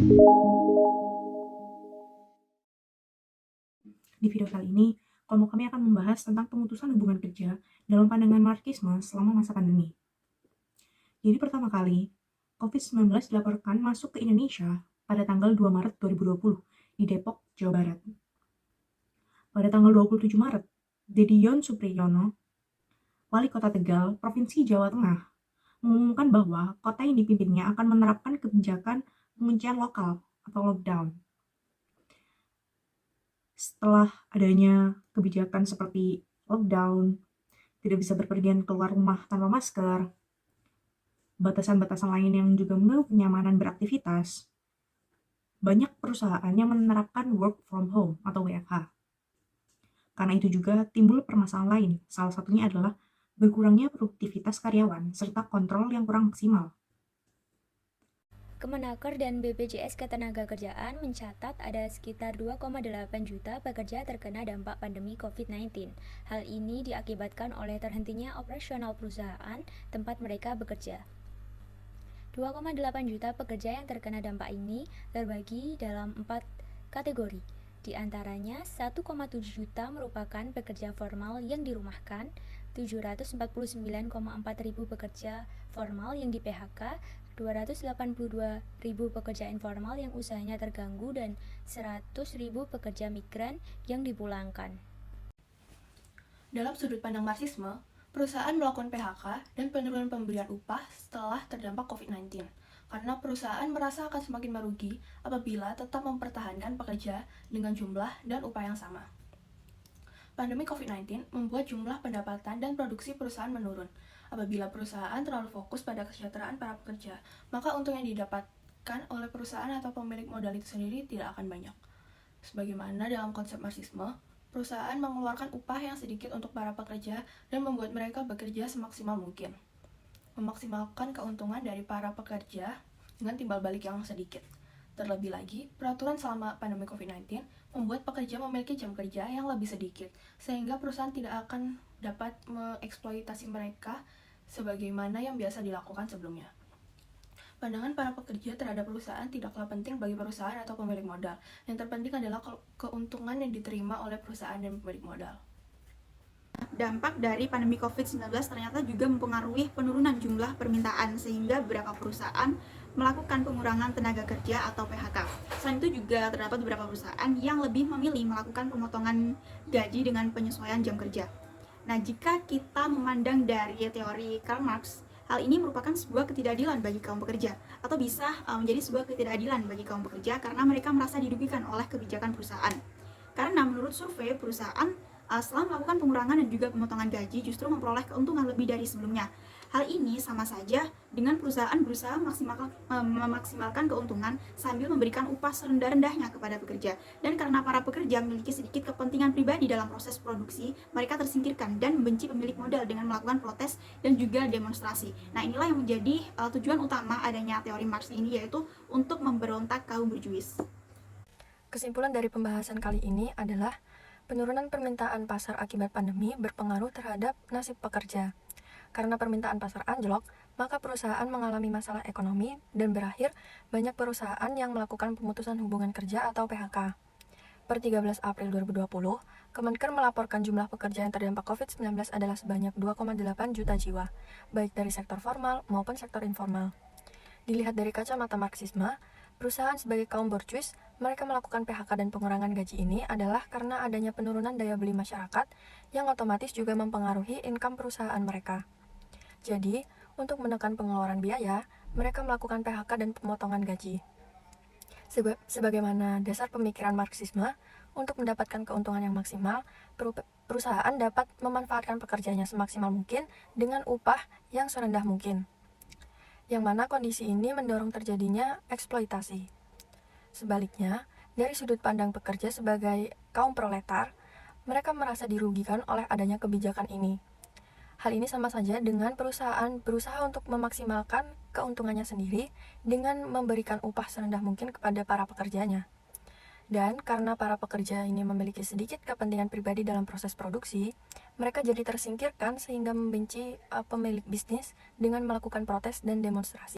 Di video kali ini, kelompok kami akan membahas tentang pemutusan hubungan kerja dalam pandangan Marxisme selama masa pandemi. Jadi pertama kali, COVID-19 dilaporkan masuk ke Indonesia pada tanggal 2 Maret 2020 di Depok, Jawa Barat. Pada tanggal 27 Maret, Dedion Supriyono, Wali Kota Tegal, Provinsi Jawa Tengah, mengumumkan bahwa kota yang dipimpinnya akan menerapkan kebijakan penguncian lokal atau lockdown. Setelah adanya kebijakan seperti lockdown, tidak bisa berpergian keluar rumah tanpa masker, batasan-batasan lain yang juga mengganggu kenyamanan beraktivitas, banyak perusahaan yang menerapkan work from home atau WFH. Karena itu juga timbul permasalahan lain, salah satunya adalah berkurangnya produktivitas karyawan serta kontrol yang kurang maksimal. Kemenaker dan BPJS Ketenagakerjaan mencatat ada sekitar 2,8 juta pekerja terkena dampak pandemi COVID-19. Hal ini diakibatkan oleh terhentinya operasional perusahaan tempat mereka bekerja. 2,8 juta pekerja yang terkena dampak ini terbagi dalam 4 kategori. Di antaranya 1,7 juta merupakan pekerja formal yang dirumahkan, 749,4 ribu pekerja formal yang di PHK, 282.000 pekerja informal yang usahanya terganggu, dan 100.000 pekerja migran yang dipulangkan. Dalam sudut pandang Marxisme, perusahaan melakukan PHK dan penurunan pemberian upah setelah terdampak COVID-19 karena perusahaan merasa akan semakin merugi apabila tetap mempertahankan pekerja dengan jumlah dan upah yang sama. Pandemi COVID-19 membuat jumlah pendapatan dan produksi perusahaan menurun. Apabila perusahaan terlalu fokus pada kesejahteraan para pekerja, maka untung yang didapatkan oleh perusahaan atau pemilik modal itu sendiri tidak akan banyak. Sebagaimana dalam konsep Marxisme, perusahaan mengeluarkan upah yang sedikit untuk para pekerja dan membuat mereka bekerja semaksimal mungkin, memaksimalkan keuntungan dari para pekerja dengan timbal balik yang sedikit. Terlebih lagi, peraturan selama pandemi COVID-19 membuat pekerja memiliki jam kerja yang lebih sedikit, sehingga perusahaan tidak akan dapat mengeksploitasi mereka sebagaimana yang biasa dilakukan sebelumnya. Pandangan para pekerja terhadap perusahaan tidaklah penting bagi perusahaan atau pemilik modal. Yang terpenting adalah keuntungan yang diterima oleh perusahaan dan pemilik modal. Dampak dari pandemi COVID-19 ternyata juga mempengaruhi penurunan jumlah permintaan, sehingga beberapa perusahaan melakukan pengurangan tenaga kerja atau PHK. Selain itu juga terdapat beberapa perusahaan yang lebih memilih melakukan pemotongan gaji dengan penyesuaian jam kerja. Nah, jika kita memandang dari teori Karl Marx, hal ini merupakan sebuah ketidakadilan bagi kaum pekerja, atau bisa menjadi sebuah ketidakadilan bagi kaum pekerja karena mereka merasa dirugikan oleh kebijakan perusahaan. Karena menurut survei, perusahaan setelah melakukan pengurangan dan juga pemotongan gaji justru memperoleh keuntungan lebih dari sebelumnya. Hal ini sama saja dengan perusahaan berusaha memaksimalkan keuntungan sambil memberikan upah serendah-rendahnya kepada pekerja. Dan karena para pekerja memiliki sedikit kepentingan pribadi dalam proses produksi, mereka tersingkirkan dan membenci pemilik modal dengan melakukan protes dan juga demonstrasi. Nah, inilah yang menjadi tujuan utama adanya teori Marx ini, yaitu untuk memberontak kaum berjuis. Kesimpulan dari pembahasan kali ini adalah penurunan permintaan pasar akibat pandemi berpengaruh terhadap nasib pekerja. Karena permintaan pasar anjlok, maka perusahaan mengalami masalah ekonomi dan berakhir banyak perusahaan yang melakukan pemutusan hubungan kerja atau PHK. Per 13 April 2020, Kemenker melaporkan jumlah pekerja yang terdampak COVID-19 adalah sebanyak 2,8 juta jiwa, baik dari sektor formal maupun sektor informal. Dilihat dari kacamata Marxisme, perusahaan sebagai kaum borjuis, mereka melakukan PHK dan pengurangan gaji ini adalah karena adanya penurunan daya beli masyarakat yang otomatis juga mempengaruhi income perusahaan mereka. Jadi, untuk menekan pengeluaran biaya, mereka melakukan PHK dan pemotongan gaji. Sebagaimana dasar pemikiran Marxisme, untuk mendapatkan keuntungan yang maksimal, perusahaan dapat memanfaatkan pekerjanya semaksimal mungkin dengan upah yang serendah mungkin. Yang mana kondisi ini mendorong terjadinya eksploitasi. Sebaliknya, dari sudut pandang pekerja sebagai kaum proletar, mereka merasa dirugikan oleh adanya kebijakan ini. Hal ini sama saja dengan perusahaan berusaha untuk memaksimalkan keuntungannya sendiri dengan memberikan upah serendah mungkin kepada para pekerjanya. Dan karena para pekerja ini memiliki sedikit kepentingan pribadi dalam proses produksi, mereka jadi tersingkirkan sehingga membenci pemilik bisnis dengan melakukan protes dan demonstrasi.